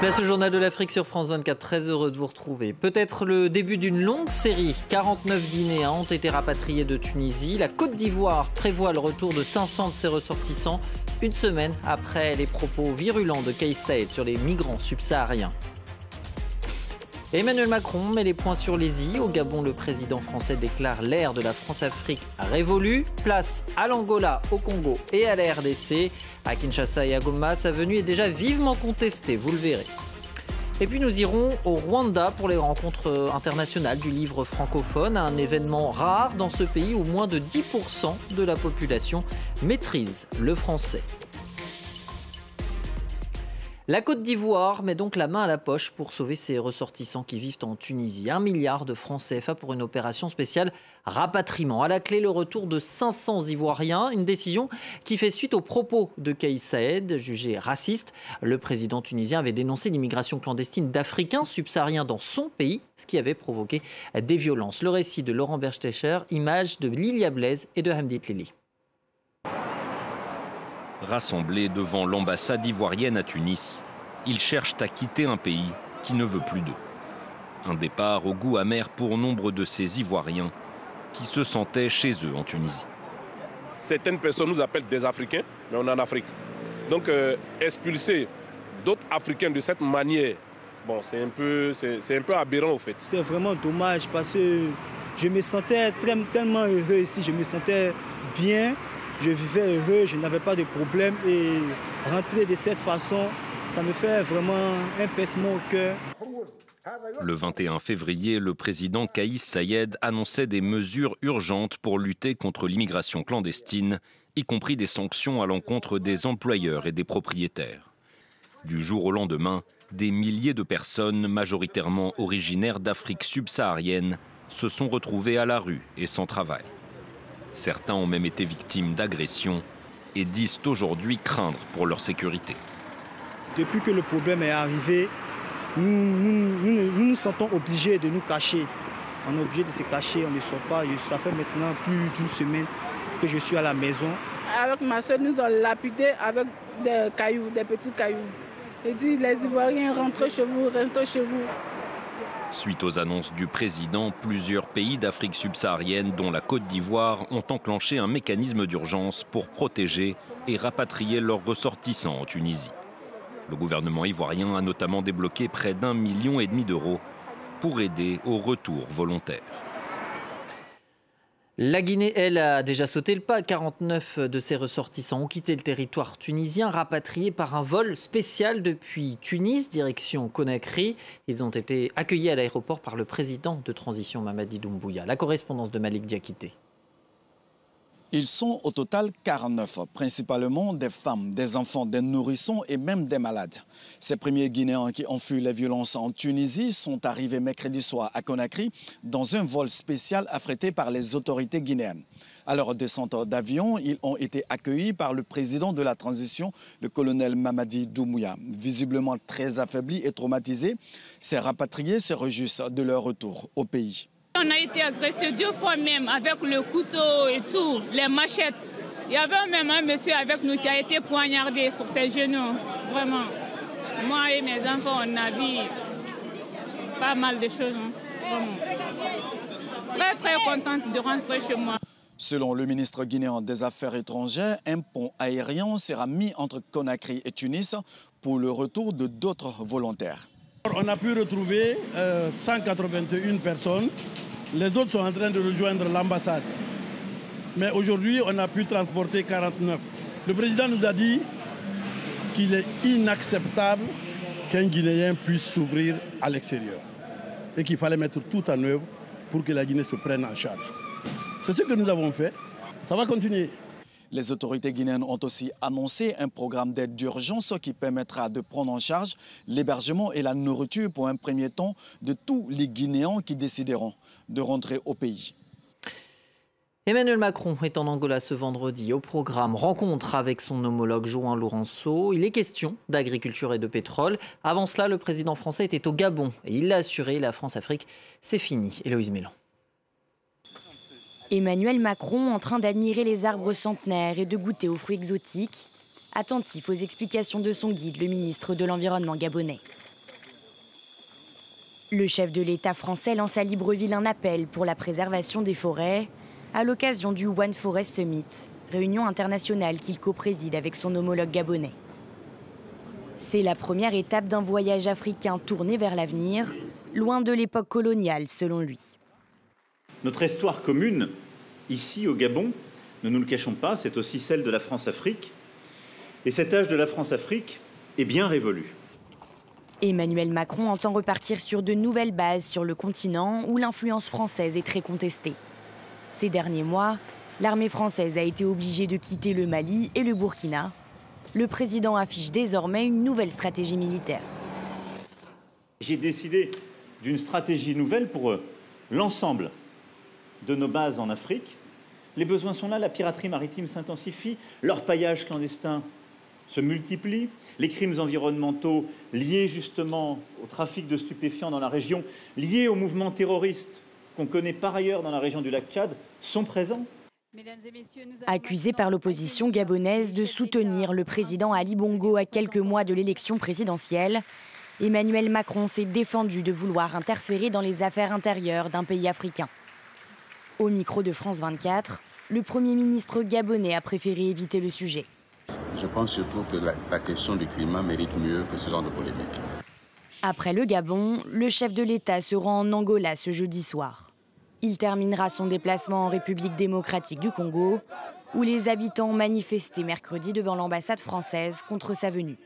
Place au journal de l'Afrique sur France 24, très heureux de vous retrouver. Peut-être le début d'une longue série. 49 Guinéens ont été rapatriés de Tunisie. La Côte d'Ivoire prévoit le retour de 500 de ses ressortissants, une semaine après les propos virulents de Kais Saied sur les migrants subsahariens. Emmanuel Macron met les points sur les i. Au Gabon, le président français déclare l'ère de la France-Afrique révolue. Place à l'Angola, au Congo et à la RDC. À Kinshasa et à Goma, sa venue est déjà vivement contestée, vous le verrez. Et puis nous irons au Rwanda pour les rencontres internationales du livre francophone, un événement rare dans ce pays où moins de 10% de la population maîtrise le français. La Côte d'Ivoire met donc la main à la poche pour sauver ses ressortissants qui vivent en Tunisie. 1 milliard de francs CFA pour une opération spéciale rapatriement. À la clé, le retour de 500 Ivoiriens, une décision qui fait suite aux propos de Kais Saied, jugé raciste. Le président tunisien avait dénoncé l'immigration clandestine d'Africains subsahariens dans son pays, ce qui avait provoqué des violences. Le récit de Laurent Berstecher, images de Lilia Blaise et de Hamdi Tlili. Rassemblés devant l'ambassade ivoirienne à Tunis, ils cherchent à quitter un pays qui ne veut plus d'eux. Un départ au goût amer pour nombre de ces Ivoiriens qui se sentaient chez eux en Tunisie. Certaines personnes nous appellent des Africains, mais on est en Afrique. Donc expulser d'autres Africains de cette manière, bon, c'est un peu aberrant au fait. C'est vraiment dommage parce que je me sentais tellement heureux ici, je me sentais bien. Je vivais heureux, je n'avais pas de problème et rentrer de cette façon, ça me fait vraiment un pincement au cœur. Le 21 février, le président Kais Saied annonçait des mesures urgentes pour lutter contre l'immigration clandestine, y compris des sanctions à l'encontre des employeurs et des propriétaires. Du jour au lendemain, des milliers de personnes, majoritairement originaires d'Afrique subsaharienne, se sont retrouvées à la rue et sans travail. Certains ont même été victimes d'agressions et disent aujourd'hui craindre pour leur sécurité. Depuis que le problème est arrivé, nous sentons obligés de nous cacher. On est obligé de se cacher, on ne sort pas. Ça fait maintenant plus d'une semaine que je suis à la maison. Avec ma soeur, nous avons lapidé avec des cailloux, des petits cailloux. Et dit les Ivoiriens, rentrez chez vous, rentrez chez vous. Suite aux annonces du président, plusieurs pays d'Afrique subsaharienne, dont la Côte d'Ivoire, ont enclenché un mécanisme d'urgence pour protéger et rapatrier leurs ressortissants en Tunisie. Le gouvernement ivoirien a notamment débloqué près d'1,5 million d'euros pour aider au retour volontaire. La Guinée, elle, a déjà sauté le pas. 49 de ses ressortissants ont quitté le territoire tunisien, rapatriés par un vol spécial depuis Tunis, direction Conakry. Ils ont été accueillis à l'aéroport par le président de transition Mamadi Doumbouya. La correspondance de Malik Diakité. Ils sont au total 49, principalement des femmes, des enfants, des nourrissons et même des malades. Ces premiers Guinéens qui ont fui les violences en Tunisie sont arrivés mercredi soir à Conakry dans un vol spécial affrété par les autorités guinéennes. À leur descente d'avion, ils ont été accueillis par le président de la transition, le colonel Mamadi Doumbouya. Visiblement très affaiblis et traumatisés, ces rapatriés se réjouissent de leur retour au pays. On a été agressés 2 fois même avec le couteau et tout, les machettes. Il y avait même un monsieur avec nous qui a été poignardé sur ses genoux. Vraiment. Moi et mes enfants, on a vu pas mal de choses. Vraiment. Très contente de rentrer chez moi. Selon le ministre guinéen des Affaires étrangères, un pont aérien sera mis entre Conakry et Tunis pour le retour de d'autres volontaires. On a pu retrouver 181 personnes. Les autres sont en train de rejoindre l'ambassade. Mais aujourd'hui, on a pu transporter 49. Le président nous a dit qu'il est inacceptable qu'un Guinéen puisse s'ouvrir à l'extérieur et qu'il fallait mettre tout en œuvre pour que la Guinée se prenne en charge. C'est ce que nous avons fait. Ça va continuer. Les autorités guinéennes ont aussi annoncé un programme d'aide d'urgence qui permettra de prendre en charge l'hébergement et la nourriture pour un premier temps de tous les Guinéens qui décideront de rentrer au pays. Emmanuel Macron est en Angola ce vendredi. Au programme, rencontre avec son homologue João Lourenço. Il est question d'agriculture et de pétrole. Avant cela, le président français était au Gabon. Et il l'a assuré, la France-Afrique, c'est fini. Héloïse Mélan. Emmanuel Macron en train d'admirer les arbres centenaires et de goûter aux fruits exotiques, attentif aux explications de son guide, le ministre de l'Environnement gabonais. Le chef de l'État français lance à Libreville un appel pour la préservation des forêts à l'occasion du One Forest Summit, réunion internationale qu'il co-préside avec son homologue gabonais. C'est la première étape d'un voyage africain tourné vers l'avenir, loin de l'époque coloniale selon lui. Notre histoire commune, ici au Gabon, ne nous le cachons pas, c'est aussi celle de la France-Afrique. Et cet âge de la France-Afrique est bien révolu. Emmanuel Macron entend repartir sur de nouvelles bases sur le continent où l'influence française est très contestée. Ces derniers mois, l'armée française a été obligée de quitter le Mali et le Burkina. Le président affiche désormais une nouvelle stratégie militaire. J'ai décidé d'une stratégie nouvelle pour l'ensemble de nos bases en Afrique. Les besoins sont là, la piraterie maritime s'intensifie, l'orpaillage clandestin se multiplient, les crimes environnementaux liés justement au trafic de stupéfiants dans la région, liés aux mouvements terroristes qu'on connaît par ailleurs dans la région du lac Tchad, sont présents. Accusé par l'opposition gabonaise de soutenir le président Ali Bongo à quelques mois de l'élection présidentielle, Emmanuel Macron s'est défendu de vouloir interférer dans les affaires intérieures d'un pays africain. Au micro de France 24, le Premier ministre gabonais a préféré éviter le sujet. Je pense surtout que la question du climat mérite mieux que ce genre de polémique. Après le Gabon, le chef de l'État se rend en Angola ce jeudi soir. Il terminera son déplacement en République démocratique du Congo, où les habitants ont manifesté mercredi devant l'ambassade française contre sa venue.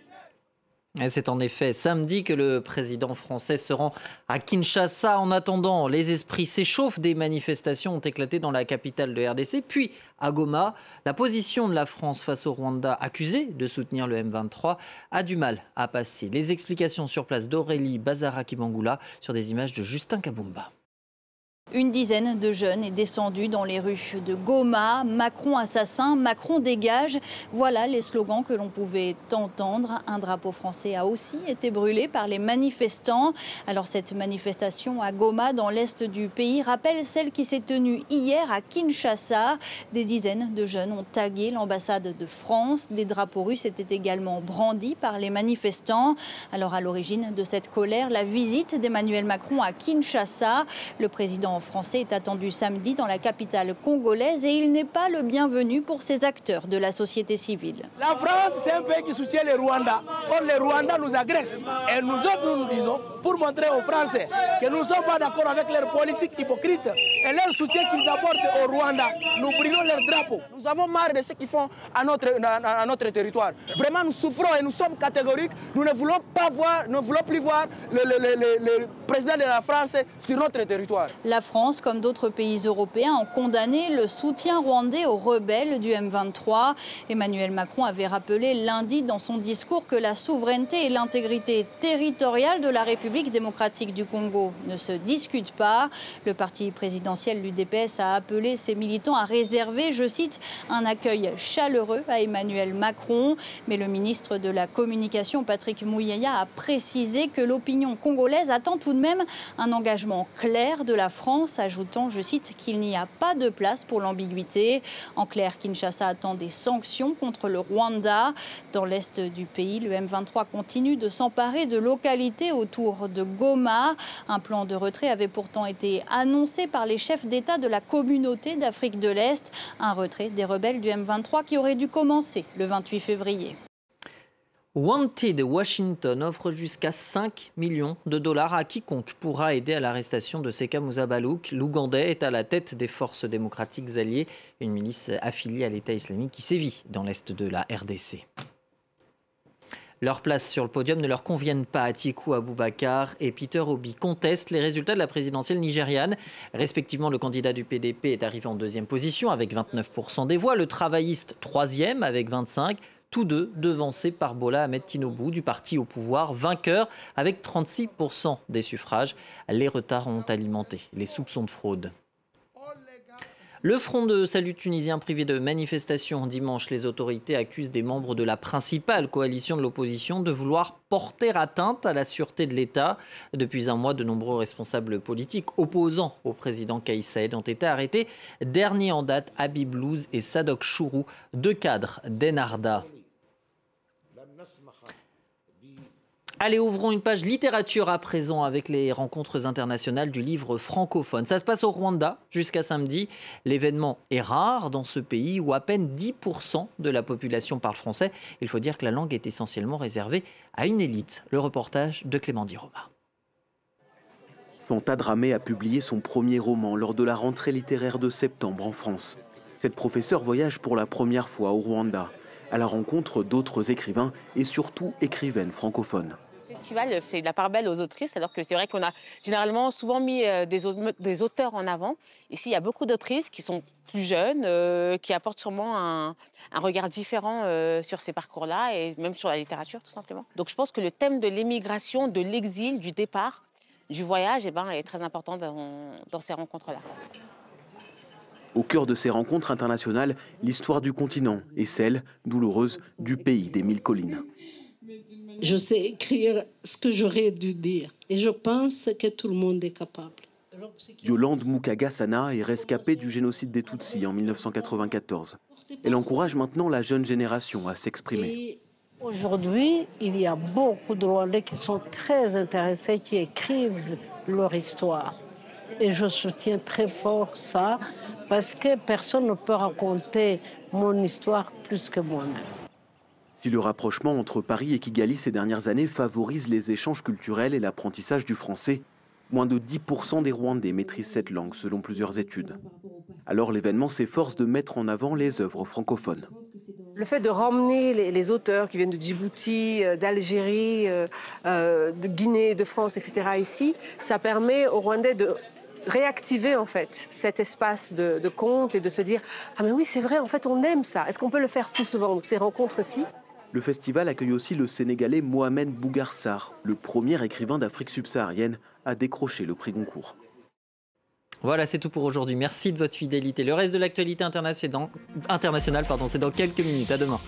C'est en effet samedi que le président français se rend à Kinshasa. En attendant, les esprits s'échauffent. Des manifestations ont éclaté dans la capitale de RDC. Puis, à Goma, la position de la France face au Rwanda, accusé de soutenir le M23, a du mal à passer. Les explications sur place d'Aurélie Bazara-Kibangula sur des images de Justin Kabumba. Une dizaine de jeunes est descendue dans les rues de Goma. Macron assassin, Macron dégage. Voilà les slogans que l'on pouvait entendre. Un drapeau français a aussi été brûlé par les manifestants. Alors cette manifestation à Goma, dans l'est du pays, rappelle celle qui s'est tenue hier à Kinshasa. Des dizaines de jeunes ont tagué l'ambassade de France. Des drapeaux russes étaient également brandis par les manifestants. Alors à l'origine de cette colère, la visite d'Emmanuel Macron à Kinshasa. Le président français est attendu samedi dans la capitale congolaise et il n'est pas le bienvenu pour ces acteurs de la société civile. La France, c'est un pays qui soutient les Rwandais. Or, les Rwandais nous agressent. Et nous autres, nous disons, pour montrer aux Français que nous ne sommes pas d'accord avec leur politique hypocrite et leur soutien qu'ils apportent au Rwanda, nous brûlons leur drapeau. Nous avons marre de ce qu'ils font à notre territoire. Vraiment, nous souffrons et nous sommes catégoriques. Nous ne voulons plus voir le président de la France sur notre territoire. La France, comme d'autres pays européens, ont condamné le soutien rwandais aux rebelles du M23. Emmanuel Macron avait rappelé lundi dans son discours que la souveraineté et l'intégrité territoriale de la République démocratique du Congo ne se discutent pas. Le parti présidentiel, l'UDPS, a appelé ses militants à réserver, je cite, un accueil chaleureux à Emmanuel Macron. Mais le ministre de la Communication, Patrick Muyaya, a précisé que l'opinion congolaise attend tout de même un engagement clair de la France, ajoutant, je cite, qu'il n'y a pas de place pour l'ambiguïté. En clair, Kinshasa attend des sanctions contre le Rwanda. Dans l'est du pays, le M23 continue de s'emparer de localités autour de Goma. Un plan de retrait avait pourtant été annoncé par les chefs d'État de la communauté d'Afrique de l'Est. Un retrait des rebelles du M23 qui aurait dû commencer le 28 février. Wanted Washington offre jusqu'à 5 millions de dollars à quiconque pourra aider à l'arrestation de Seka Musa Balouk. L'Ougandais est à la tête des forces démocratiques alliées, une milice affiliée à l'État islamique qui sévit dans l'est de la RDC. Leur place sur le podium ne leur conviennent pas. Atiku Abubakar et Peter Obi contestent les résultats de la présidentielle nigériane. Respectivement, le candidat du PDP est arrivé en deuxième position avec 29% des voix, le travailliste troisième avec 25%. Tous deux devancés par Bola Ahmed Tinubu du parti au pouvoir, vainqueur avec 36% des suffrages. Les retards ont alimenté les soupçons de fraude. Le Front de salut tunisien privé de manifestation. Dimanche, les autorités accusent des membres de la principale coalition de l'opposition de vouloir porter atteinte à la sûreté de l'État. Depuis un mois, de nombreux responsables politiques opposants au président Kais Saied ont été arrêtés. Dernier en date, Habib Louz et Sadok Chourou, deux cadres d'Ennahda. Allez, ouvrons une page littérature à présent avec les rencontres internationales du livre francophone. Ça se passe au Rwanda jusqu'à samedi. L'événement est rare dans ce pays où à peine 10% de la population parle français. Il faut dire que la langue est essentiellement réservée à une élite. Le reportage de Clément Diroma. Fanta Dramé a publié son premier roman lors de la rentrée littéraire de septembre en France. Cette professeure voyage pour la première fois au Rwanda, à la rencontre d'autres écrivains et surtout écrivaines francophones. Le festival fait de la part belle aux autrices, alors que c'est vrai qu'on a généralement souvent mis des auteurs en avant. Ici, il y a beaucoup d'autrices qui sont plus jeunes, qui apportent sûrement un regard différent sur ces parcours-là et même sur la littérature, tout simplement. Donc je pense que le thème de l'émigration, de l'exil, du départ, du voyage, est très important dans ces rencontres-là. Au cœur de ces rencontres internationales, l'histoire du continent et celle, douloureuse, du pays des 1000 collines. Je sais écrire ce que j'aurais dû dire et je pense que tout le monde est capable. Yolande Mukagasana est rescapée du génocide des Tutsis en 1994. Elle encourage maintenant la jeune génération à s'exprimer. Aujourd'hui, il y a beaucoup de Rwandais qui sont très intéressés, qui écrivent leur histoire. Et je soutiens très fort ça, parce que personne ne peut raconter mon histoire plus que moi-même. Si le rapprochement entre Paris et Kigali ces dernières années favorise les échanges culturels et l'apprentissage du français, moins de 10% des Rwandais maîtrisent cette langue, selon plusieurs études. Alors l'événement s'efforce de mettre en avant les œuvres francophones. Le fait de ramener les auteurs qui viennent de Djibouti, d'Algérie, de Guinée, de France, etc. ici, ça permet aux Rwandais de réactiver en fait cet espace de conte et de se dire « Ah mais oui, c'est vrai, en fait on aime ça. Est-ce qu'on peut le faire plus souvent ?» Donc ces rencontres-ci. Le festival accueille aussi le Sénégalais Mohamed Bougar Sarr, le premier écrivain d'Afrique subsaharienne à décrocher le prix Goncourt. Voilà, c'est tout pour aujourd'hui. Merci de votre fidélité. Le reste de l'actualité internationale, c'est dans quelques minutes. À demain.